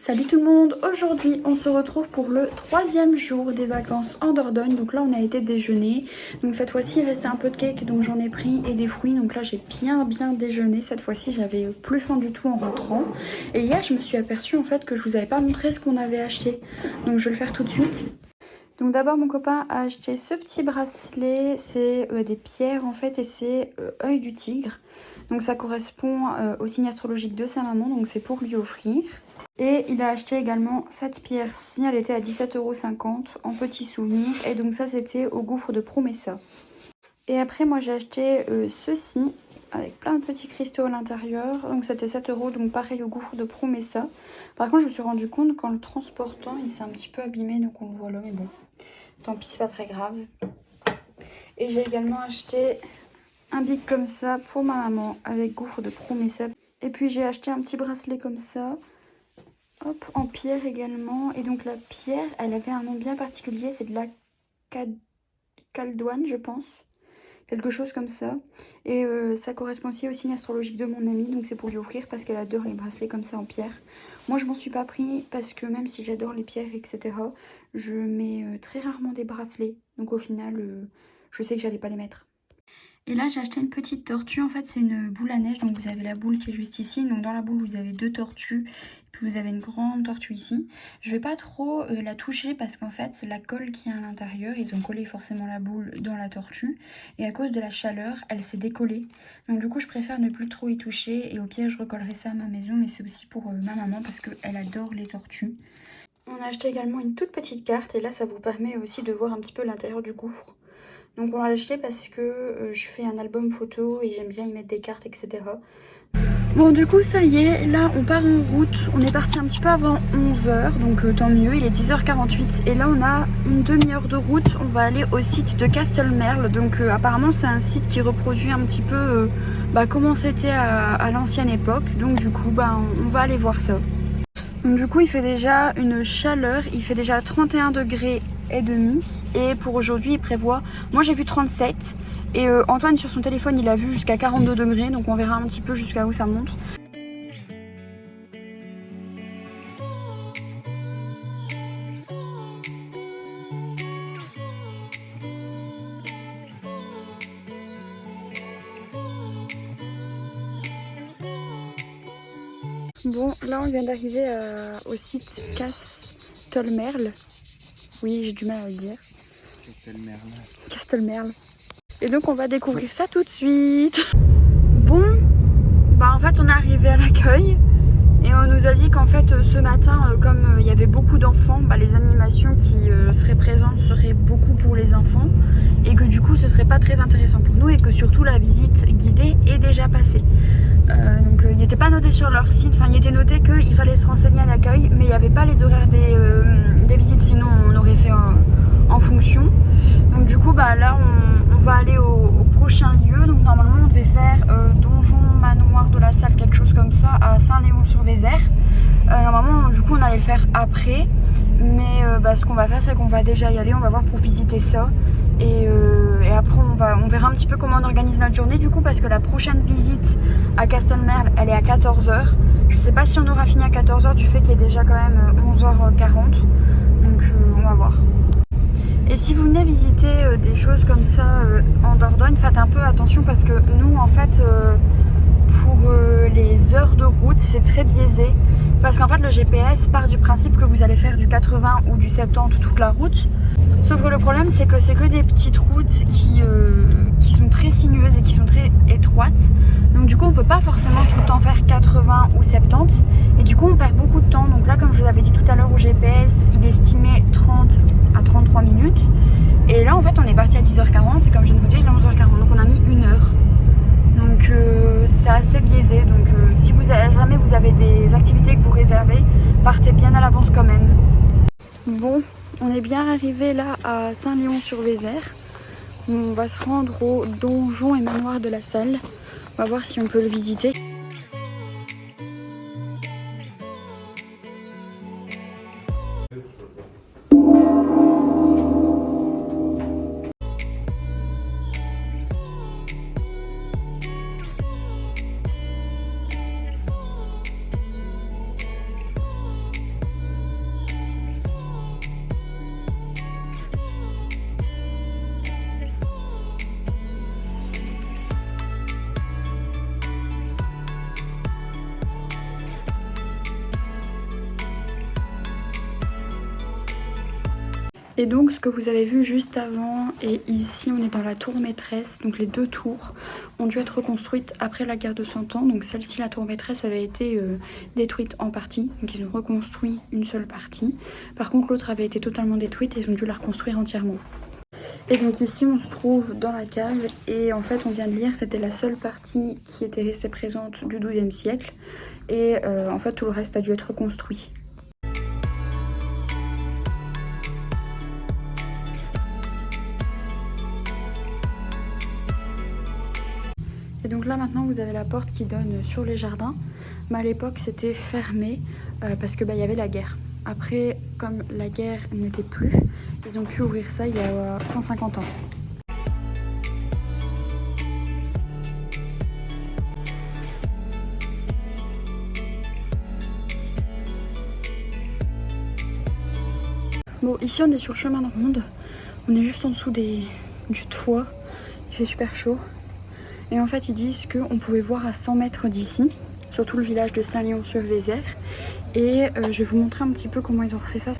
Salut tout le monde, aujourd'hui on se retrouve pour le 3e jour des vacances en Dordogne. Donc là on a été déjeuner, donc cette fois-ci il restait un peu de cake donc j'en ai pris et des fruits. Donc là j'ai bien déjeuné, cette fois-ci j'avais plus faim du tout en rentrant. Et hier je me suis aperçue en fait que je vous avais pas montré ce qu'on avait acheté, donc je vais le faire tout de suite. Donc d'abord mon copain a acheté ce petit bracelet, c'est des pierres en fait et c'est œil du tigre. Donc ça correspond au signe astrologique de sa maman, donc c'est pour lui offrir. Et il a acheté également cette pierre-ci, elle était à 17,50 € en petit souvenir. Et donc ça c'était au gouffre de Promessa. Et après moi j'ai acheté ceci avec plein de petits cristaux à l'intérieur. Donc c'était 7 €, donc pareil au gouffre de Promessa. Par contre je me suis rendu compte qu'en le transportant il s'est un petit peu abîmé, donc on le voit là, mais bon. Tant pis, c'est pas très grave. Et j'ai également acheté un bic comme ça pour ma maman avec gouffre de Promessa. Et puis j'ai acheté un petit bracelet comme ça. Hop, en pierre également. Et donc la pierre, elle avait un nom bien particulier. C'est de la caldoine, je pense. Quelque chose comme ça. Et ça correspond aussi au signe astrologique de mon amie. Donc c'est pour lui offrir parce qu'elle adore les bracelets comme ça en pierre. Moi je m'en suis pas pris parce que même si j'adore les pierres, etc., je mets très rarement des bracelets. Donc au final, je sais que j'allais pas les mettre. Et là j'ai acheté une petite tortue, en fait c'est une boule à neige, donc vous avez la boule qui est juste ici, donc dans la boule vous avez 2 tortues, puis vous avez une grande tortue ici. Je vais pas trop la toucher parce qu'en fait c'est la colle qui est à l'intérieur, ils ont collé forcément la boule dans la tortue, et à cause de la chaleur elle s'est décollée, donc du coup je préfère ne plus trop y toucher, et au pire je recollerai ça à ma maison, mais c'est aussi pour ma maman parce qu'elle adore les tortues. On a acheté également une toute petite carte, et là ça vous permet aussi de voir un petit peu l'intérieur du gouffre. Donc on l'a acheté parce que je fais un album photo et j'aime bien y mettre des cartes, etc. Bon du coup ça y est, là on part en route. On est parti un petit peu avant 11 h, donc tant mieux, il est 10h48. Et là on a une demi-heure de route, on va aller au site de Castelmerle. Donc apparemment c'est un site qui reproduit un petit peu comment c'était à l'ancienne époque. Donc du coup on va aller voir ça. Donc du coup il fait déjà une chaleur, il fait déjà 31 degrés et demi, et pour aujourd'hui il prévoit, moi j'ai vu 37 et Antoine sur son téléphone il a vu jusqu'à 42 degrés, donc on verra un petit peu jusqu'à où ça monte. Bon là on vient d'arriver au site Castelmerle. Oui, j'ai du mal à le dire. Castelmerle. Et donc on va découvrir ça tout de suite. Bon, en fait on est arrivé à l'accueil et on nous a dit qu'en fait ce matin, comme il y avait beaucoup d'enfants, les animations qui seraient présentes seraient beaucoup pour les enfants, et que du coup ce serait pas très intéressant pour nous, et que surtout la visite guidée est déjà passée. Donc il n'était pas noté sur leur site, enfin il était noté qu'il fallait se renseigner à l'accueil, mais il n'y avait pas les horaires des visites, sinon on aurait fait en fonction. Donc du coup là on va aller au prochain lieu. Donc normalement on devait faire donjon manoir de la salle, quelque chose comme ça, à Saint-Léon-sur-Vézère. Normalement du coup on allait le faire après, mais ce qu'on va faire c'est qu'on va déjà y aller, on va voir pour visiter ça. Et après on verra un petit peu comment on organise notre journée du coup, parce que la prochaine visite à Castelmerle elle est à 14 h. Je sais pas si on aura fini à 14 h du fait qu'il est déjà quand même 11h40, donc on va voir. Et si vous venez visiter des choses comme ça en Dordogne, faites un peu attention parce que nous en fait pour les heures de route c'est très biaisé, parce qu'en fait le GPS part du principe que vous allez faire du 80 ou du 70 toute la route. Sauf que le problème c'est que des petites routes qui sont très sinueuses et qui sont très étroites. Donc du coup on peut pas forcément tout le temps faire 80 ou 70, et du coup on perd beaucoup de temps. Donc là comme je vous l'avais dit tout à l'heure au GPS, il estimait 30 à 33 minutes. Et là en fait on est parti à 10h40 et comme je viens de vous dire il est 11h40, donc on a mis 1 heure. Donc c'est assez biaisé, donc si jamais vous avez des activités que vous réservez, partez bien à l'avance quand même. Bon, on est bien arrivé là à Saint-Léon-sur-Vézère. On va se rendre au donjon et manoir de la salle. On va voir si on peut le visiter. Et donc ce que vous avez vu juste avant, et ici on est dans la tour maîtresse, donc les deux tours ont dû être reconstruites après la guerre de 100 ans. Donc celle-ci, la tour maîtresse, avait été détruite en partie, donc ils ont reconstruit une seule partie. Par contre l'autre avait été totalement détruite et ils ont dû la reconstruire entièrement. Et donc ici on se trouve dans la cave et en fait on vient de lire, c'était la seule partie qui était restée présente du XIIe siècle et en fait tout le reste a dû être reconstruit. Et donc là maintenant vous avez la porte qui donne sur les jardins, mais à l'époque c'était fermé parce que y avait la guerre. Après, comme la guerre n'était plus, ils ont pu ouvrir ça il y a 150 ans. Bon, ici on est sur le chemin de ronde, on est juste en dessous du toit, il fait super chaud. Et en fait ils disent qu'on pouvait voir à 100 mètres d'ici, surtout le village de Saint-Léon-sur-Vézère. Et je vais vous montrer un petit peu comment ils ont refait ça.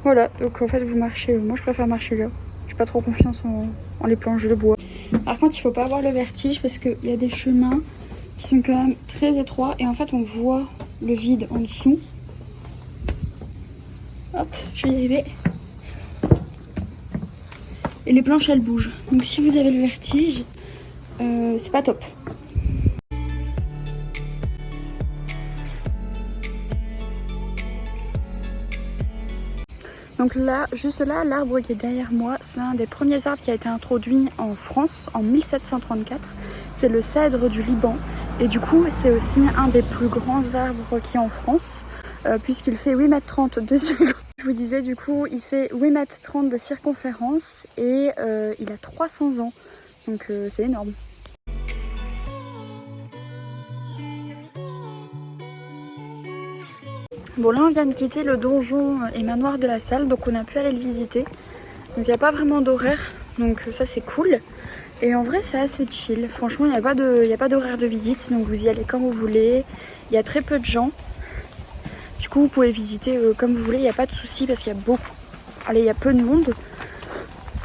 Voilà, donc en fait vous marchez, moi je préfère marcher là. J'ai pas trop confiance en les planches de bois. Par contre il faut pas avoir le vertige parce qu'il y a des chemins qui sont quand même très étroits. Et en fait on voit le vide en dessous. Hop, je vais y arriver. Et les planches elles bougent. Donc si vous avez le vertige, c'est pas top. Donc là, juste là, l'arbre qui est derrière moi, c'est un des premiers arbres qui a été introduit en France en 1734. C'est le cèdre du Liban. Et du coup, c'est aussi un des plus grands arbres qui est en France, puisqu'il fait 8,30 m de circonférence. Je vous disais, du coup, il fait 8,30 m de circonférence et il a 300 ans. Donc c'est énorme. Bon là on vient de quitter le donjon et manoir de la salle, donc on a pu aller le visiter. Donc il n'y a pas vraiment d'horaire, donc ça c'est cool. Et en vrai c'est assez chill, franchement il n'y a pas d'horaire de visite, donc vous y allez quand vous voulez. Il y a très peu de gens, du coup vous pouvez visiter comme vous voulez, il n'y a pas de souci parce qu'il y a il y a peu de monde.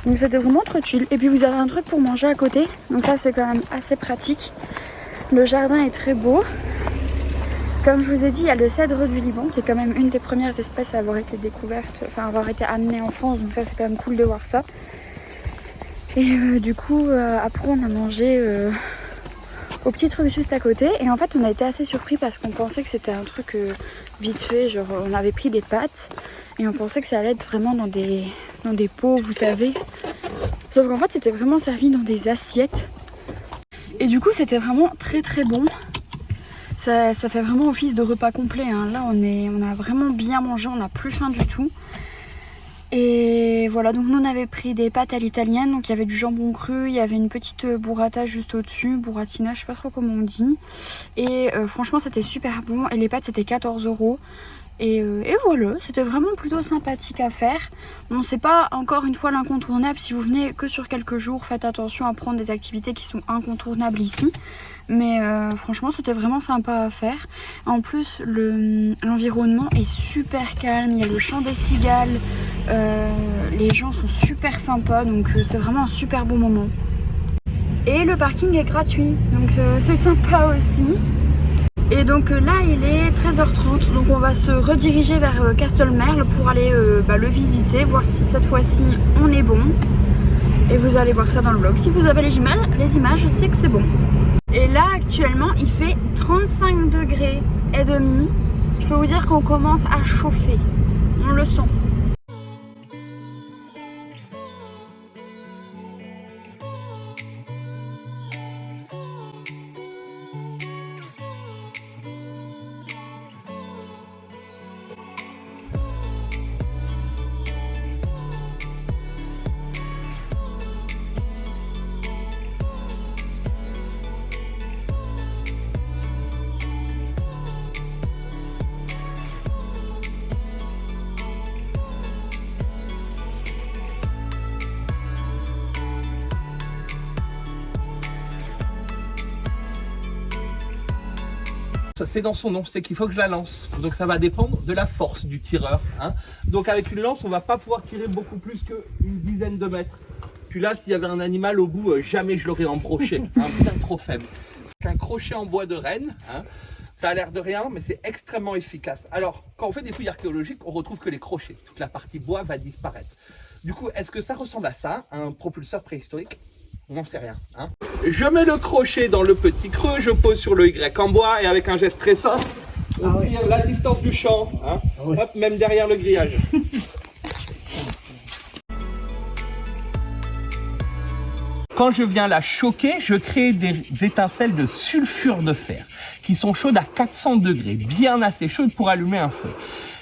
Donc c'était vraiment trop chill. Et puis vous avez un truc pour manger à côté, donc ça c'est quand même assez pratique. Le jardin est très beau. Comme je vous ai dit, il y a le cèdre du Liban qui est quand même une des premières espèces à avoir été découverte, enfin avoir été amenée en France, donc ça c'est quand même cool de voir ça. Et du coup après on a mangé au petit truc juste à côté et en fait on a été assez surpris parce qu'on pensait que c'était un truc vite fait, genre on avait pris des pâtes et on pensait que ça allait être vraiment dans des pots, vous savez. Sauf qu'en fait c'était vraiment servi dans des assiettes et du coup c'était vraiment très très bon. Ça fait vraiment office de repas complet, hein. Là on a vraiment bien mangé, on n'a plus faim du tout. Et voilà, donc nous on avait pris des pâtes à l'italienne, donc il y avait du jambon cru, il y avait une petite burrata juste au-dessus, burratina, je sais pas trop comment on dit. Et franchement c'était super bon et les pâtes c'était 14 €. Et voilà, c'était vraiment plutôt sympathique à faire. Bon, c'est pas encore une fois l'incontournable, si vous venez que sur quelques jours, faites attention à prendre des activités qui sont incontournables ici. Mais franchement c'était vraiment sympa à faire. En plus l'environnement est super calme, il y a le chant des cigales, les gens sont super sympas, donc c'est vraiment un super bon moment. Et le parking est gratuit, donc c'est sympa aussi. Et donc là il est 13h30, donc on va se rediriger vers Castelmerle pour aller le visiter, voir si cette fois-ci on est bon. Et vous allez voir ça dans le vlog. Si vous avez les images, c'est que c'est bon. Et là actuellement il fait 35 degrés et demi. Je peux vous dire qu'on commence à chauffer. On le sent. C'est dans son nom, c'est qu'il faut que je la lance. Donc ça va dépendre de la force du tireur. Hein. Donc avec une lance, on va pas pouvoir tirer beaucoup plus qu'une dizaine de mètres. Puis là, s'il y avait un animal au bout, jamais je l'aurais embroché, hein, bien trop faible. Un crochet en bois de renne, hein, ça a l'air de rien, mais c'est extrêmement efficace. Alors, quand on fait des fouilles archéologiques, on retrouve que les crochets. Toute la partie bois va disparaître. Du coup, est-ce que ça ressemble à ça, un propulseur préhistorique? On n'en sait rien. Hein. Je mets le crochet dans le petit creux, je pose sur le Y en bois et avec un geste très simple, on tire la distance du champ, hein, hop, même derrière le grillage. Quand je viens la choquer, je crée des étincelles de sulfure de fer qui sont chaudes à 400 degrés, bien assez chaudes pour allumer un feu.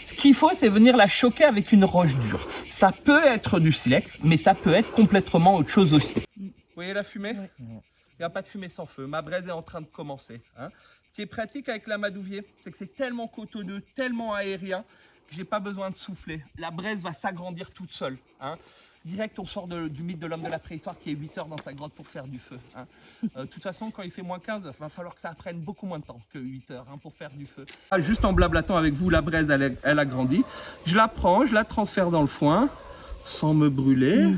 Ce qu'il faut, c'est venir la choquer avec une roche dure. Ça peut être du silex, mais ça peut être complètement autre chose aussi. Vous voyez la fumée? Il n'y a pas de fumée sans feu. Ma braise est en train de commencer. Hein. Ce qui est pratique avec l'amadouvier, c'est que c'est tellement cotonneux, tellement aérien, que je n'ai pas besoin de souffler. La braise va s'agrandir toute seule. Hein. Direct, on sort du mythe de l'homme de la préhistoire qui est 8 heures dans sa grotte pour faire du feu. Hein. De toute façon, quand il fait moins 15, il va falloir que ça prenne beaucoup moins de temps que 8 heures hein, pour faire du feu. Juste en blablatant avec vous, la braise, elle a grandi. Je la prends, je la transfère dans le foin, sans me brûler.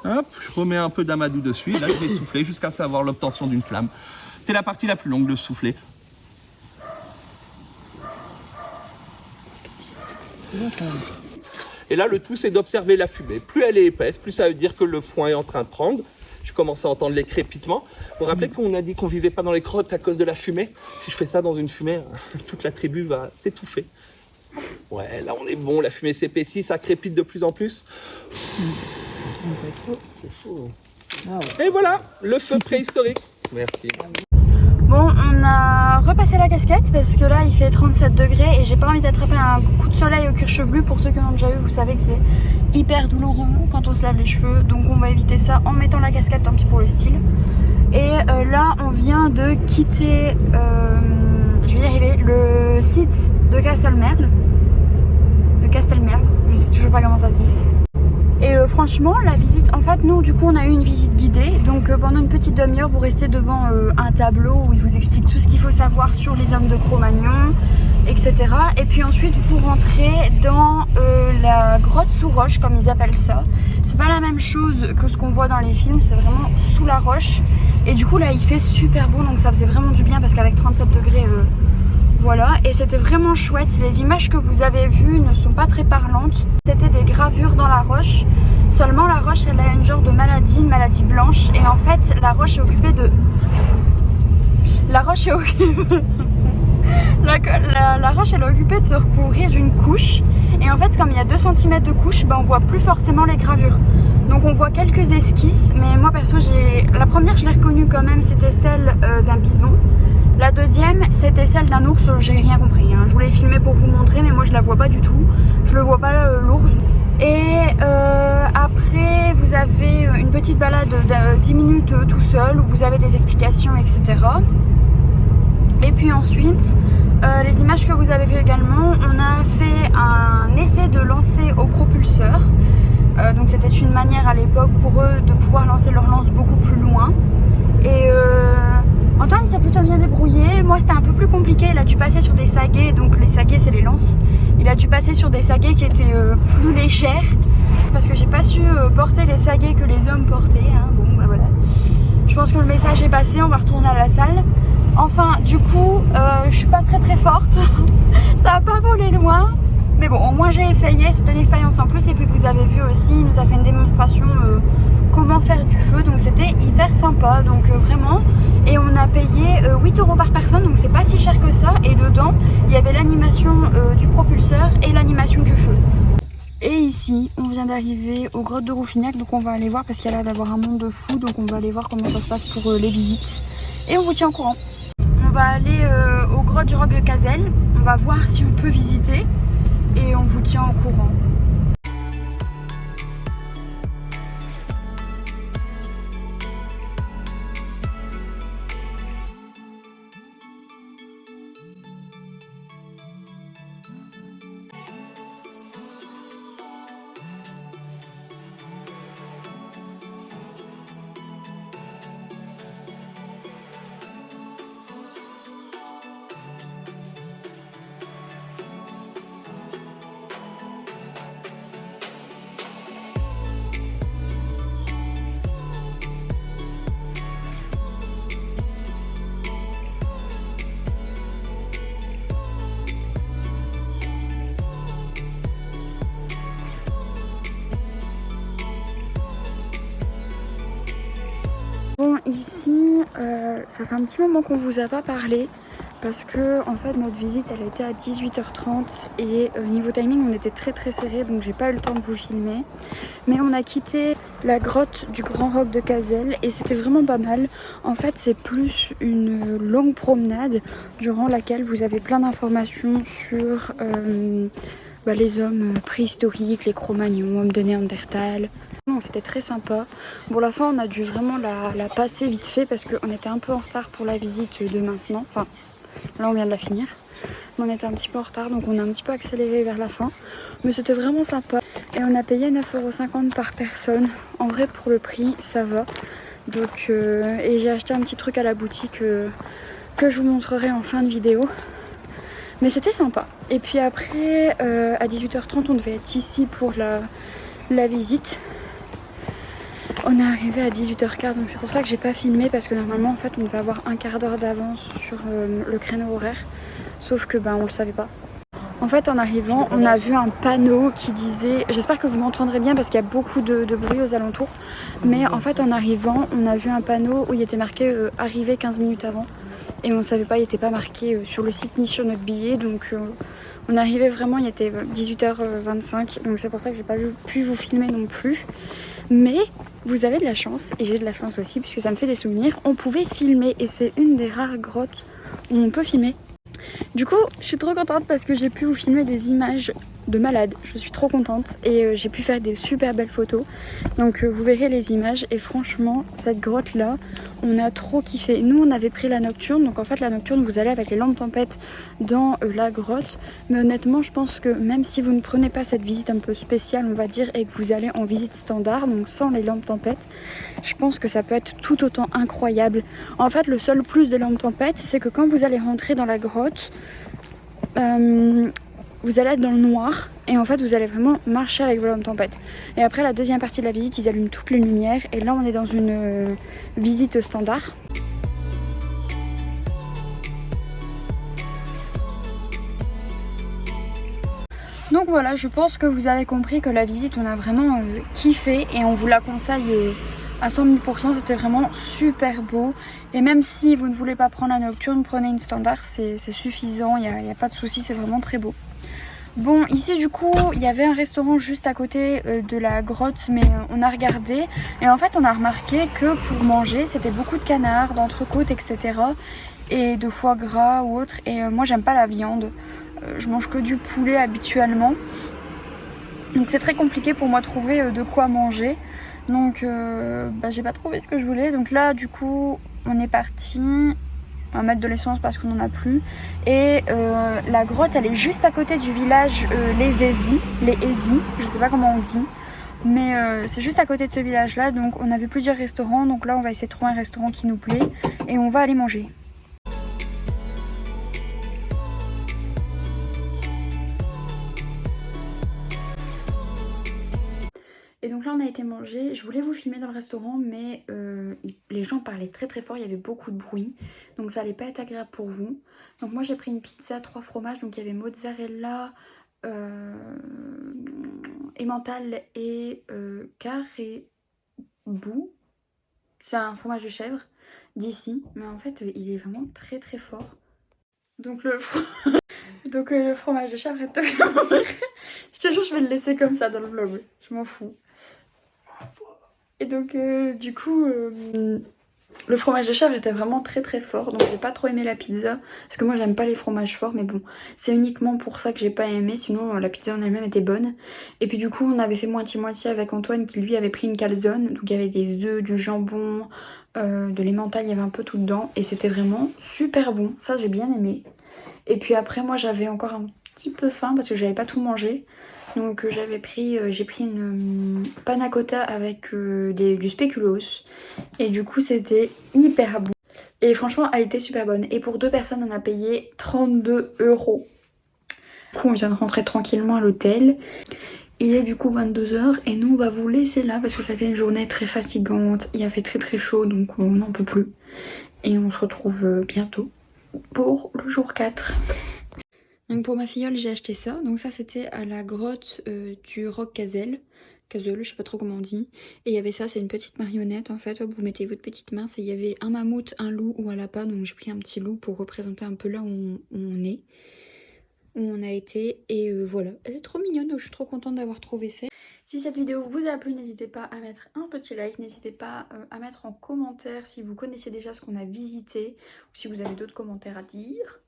Hop, je remets un peu d'amadou dessus et là je vais souffler jusqu'à savoir l'obtention d'une flamme. C'est la partie la plus longue de souffler. Et là le tout c'est d'observer la fumée. Plus elle est épaisse, plus ça veut dire que le foin est en train de prendre. Je commence à entendre les crépitements. Vous vous rappelez qu'on a dit qu'on vivait pas dans les grottes à cause de la fumée? Si je fais ça dans une fumée, toute la tribu va s'étouffer. Ouais, là on est bon, la fumée s'épaissit, ça crépite de plus en plus. Et voilà, le feu préhistorique. Merci. Bon, on a repassé la casquette parce que là il fait 37 degrés et j'ai pas envie d'attraper un coup de soleil au cuir chevelu. Pour ceux qui en ont déjà eu, vous savez que c'est hyper douloureux quand on se lave les cheveux. Donc on va éviter ça en mettant la casquette, tant pis pour le style. Et là on vient de quitter, je vais y arriver, le site de Castelmerle. Je sais toujours pas comment ça se dit. Et franchement la visite, en fait nous du coup on a eu une visite guidée. Donc pendant une petite demi-heure vous restez devant un tableau où il vous explique tout ce qu'il faut savoir sur les hommes de Cro-Magnon, etc. Et puis ensuite vous rentrez dans la grotte sous roche comme ils appellent ça. C'est pas la même chose que ce qu'on voit dans les films, c'est vraiment sous la roche. Et du coup là il fait super beau, donc ça faisait vraiment du bien parce qu'avec 37 degrés voilà, et c'était vraiment chouette. Les images que vous avez vues ne sont pas très parlantes. C'était des gravures dans la roche. Seulement la roche elle a une genre de maladie, une maladie blanche. Et en fait la roche est occupée de... La roche est occupée... la roche elle est occupée de se recouvrir d'une couche. Et en fait comme il y a 2 cm de couche, ben, on voit plus forcément les gravures. Donc on voit quelques esquisses. Mais moi perso, la première je l'ai reconnue quand même, c'était celle d'un bison. La deuxième, c'était celle d'un ours, j'ai rien compris. Hein. Je voulais filmer pour vous montrer, mais moi je la vois pas du tout. Je le vois pas l'ours. Et après, vous avez une petite balade de 10 minutes tout seul, où vous avez des explications, etc. Et puis ensuite, les images que vous avez vues également, on a fait un essai de lancer au propulseur. Donc c'était une manière à l'époque pour eux de pouvoir lancer leur lance beaucoup plus loin. Et Antoine s'est plutôt bien débrouillé. Moi c'était un peu plus compliqué, il a dû passer sur des saguets, donc les saguets c'est les lances. Il a dû passer sur des saguets qui étaient plus légères parce que j'ai pas su porter les saguets que les hommes portaient. Hein. Bon bah voilà. Je pense que le message est passé, on va retourner à la salle. Enfin du coup je suis pas très forte. Ça a pas volé loin. Mais bon, au moins j'ai essayé, c'était une expérience en plus. Et puis vous avez vu aussi, il nous a fait une démonstration comment faire du feu. Donc c'était hyper sympa, donc vraiment. Et on a payé 8 € par personne, donc c'est pas si cher que ça. Et dedans, il y avait l'animation du propulseur et l'animation du feu. Et ici, on vient d'arriver aux grottes de Rouffignac. Donc on va aller voir parce qu'il y a l'air d'avoir un monde de fou. Donc on va aller voir comment ça se passe pour les visites. Et on vous tient au courant. On va aller aux grottes du Roc de Cazel. On va voir si on peut visiter. Et on vous tient au courant. ça fait un petit moment qu'on vous a pas parlé parce que en fait notre visite elle a été à 18h30 et niveau timing on était très serré, donc j'ai pas eu le temps de vous filmer. Mais on a quitté la grotte du Grand Roc de Cazelles et c'était vraiment pas mal. En fait c'est plus une longue promenade durant laquelle vous avez plein d'informations sur les hommes préhistoriques, les Cro-Magnons, hommes de Néandertal. C'était très sympa. Bon, la fin on a dû vraiment la passer vite fait parce qu'on était un peu en retard pour la visite de maintenant. Enfin, là on vient de la finir. Mais on était un petit peu en retard, donc on a un petit peu accéléré vers la fin. Mais c'était vraiment sympa. Et on a payé 9,50 € par personne. En vrai pour le prix ça va. Donc, et j'ai acheté un petit truc à la boutique que je vous montrerai en fin de vidéo. Mais c'était sympa. Et puis après à 18h30 on devait être ici pour la visite. On est arrivé à 18h15, donc c'est pour ça que j'ai pas filmé parce que normalement en fait on devait avoir un quart d'heure d'avance sur le créneau horaire, sauf que on le savait pas. En fait en arrivant on a vu un panneau qui disait, j'espère que vous m'entendrez bien parce qu'il y a beaucoup de bruit aux alentours, mais en fait en arrivant on a vu un panneau où il était marqué arriver 15 minutes avant et on savait pas, il était pas marqué sur le site ni sur notre billet, donc on arrivait vraiment, il était 18h25, donc c'est pour ça que j'ai pas pu vous filmer non plus. Mais vous avez de la chance, et j'ai de la chance aussi puisque ça me fait des souvenirs, on pouvait filmer et c'est une des rares grottes où on peut filmer. Du coup je suis trop contente parce que j'ai pu vous filmer des images de malade, je suis trop contente et j'ai pu faire des super belles photos. Donc vous verrez les images et franchement cette grotte là on a trop kiffé. Nous on avait pris la nocturne, donc en fait la nocturne vous allez avec les lampes tempête dans la grotte, mais honnêtement je pense que même si vous ne prenez pas cette visite un peu spéciale on va dire et que vous allez en visite standard, donc sans les lampes tempête, je pense que ça peut être tout autant incroyable. En fait le seul plus des lampes tempête c'est que quand vous allez rentrer dans la grotte vous allez être dans le noir et en fait vous allez vraiment marcher avec vos lampes tempête. Et après la deuxième partie de la visite ils allument toutes les lumières et là on est dans une visite standard. Donc voilà, je pense que vous avez compris que la visite on a vraiment kiffé et on vous la conseille à 100 000%, c'était vraiment super beau. Et même si vous ne voulez pas prendre la nocturne, prenez une standard, c'est suffisant, il n'y a pas de souci, c'est vraiment très beau. Bon, ici du coup il y avait un restaurant juste à côté de la grotte, mais on a regardé et en fait on a remarqué que pour manger c'était beaucoup de canards, d'entrecôtes, etc. et de foie gras ou autre, et moi j'aime pas la viande, je mange que du poulet habituellement, donc c'est très compliqué pour moi de trouver de quoi manger. Donc j'ai pas trouvé ce que je voulais, donc là du coup on est parti. On va mettre de l'essence parce qu'on n'en a plus. Et la grotte elle est juste à côté du village les Ezi, je sais pas comment on dit. Mais c'est juste à côté de ce village là, donc on a vu plusieurs restaurants. Donc là on va essayer de trouver un restaurant qui nous plaît et on va aller manger. Et donc là on a été manger, je voulais vous filmer dans le restaurant mais les gens parlaient très fort, il y avait beaucoup de bruit, donc ça allait pas être agréable pour vous. Donc moi j'ai pris une pizza 3 fromages, donc il y avait mozzarella, emmental et carré bout. C'est un fromage de chèvre d'ici, mais en fait il est vraiment très fort. Donc le fromage de chèvre est vraiment... Je te jure je vais le laisser comme ça dans le vlog, je m'en fous. Et donc du coup le fromage de chèvre était vraiment très fort, donc j'ai pas trop aimé la pizza parce que moi j'aime pas les fromages forts, mais bon c'est uniquement pour ça que j'ai pas aimé, sinon la pizza en elle-même était bonne. Et puis du coup on avait fait moitié avec Antoine qui lui avait pris une calzone, donc il y avait des œufs, du jambon, de l'emmental, il y avait un peu tout dedans et c'était vraiment super bon, ça j'ai bien aimé. Et puis après moi j'avais encore un petit peu faim parce que j'avais pas tout mangé. Donc j'ai pris une panna cotta avec du spéculoos et du coup c'était hyper bon et franchement elle était super bonne. Et pour 2 personnes on a payé 32 €. Du coup on vient de rentrer tranquillement à l'hôtel. Il est du coup 22 h et nous on va vous laisser là parce que ça a été une journée très fatigante, il a fait très chaud donc on n'en peut plus. Et on se retrouve bientôt pour le jour 4. Donc pour ma filleule j'ai acheté ça, donc ça c'était à la grotte du Roc Cazelles. Caseul, je sais pas trop comment on dit. Et il y avait ça, c'est une petite marionnette en fait. Hop, vous mettez votre petite main. Il y avait un mammouth, un loup ou un lapin. Donc j'ai pris un petit loup pour représenter un peu là où on est. Où on a été. Et voilà, elle est trop mignonne. Donc je suis trop contente d'avoir trouvé ça. Si cette vidéo vous a plu, n'hésitez pas à mettre un petit like. N'hésitez pas à mettre en commentaire si vous connaissez déjà ce qu'on a visité. Ou si vous avez d'autres commentaires à dire.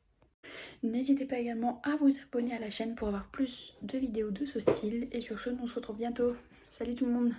N'hésitez pas également à vous abonner à la chaîne pour avoir plus de vidéos de ce style. Et sur ce, on se retrouve bientôt. Salut tout le monde!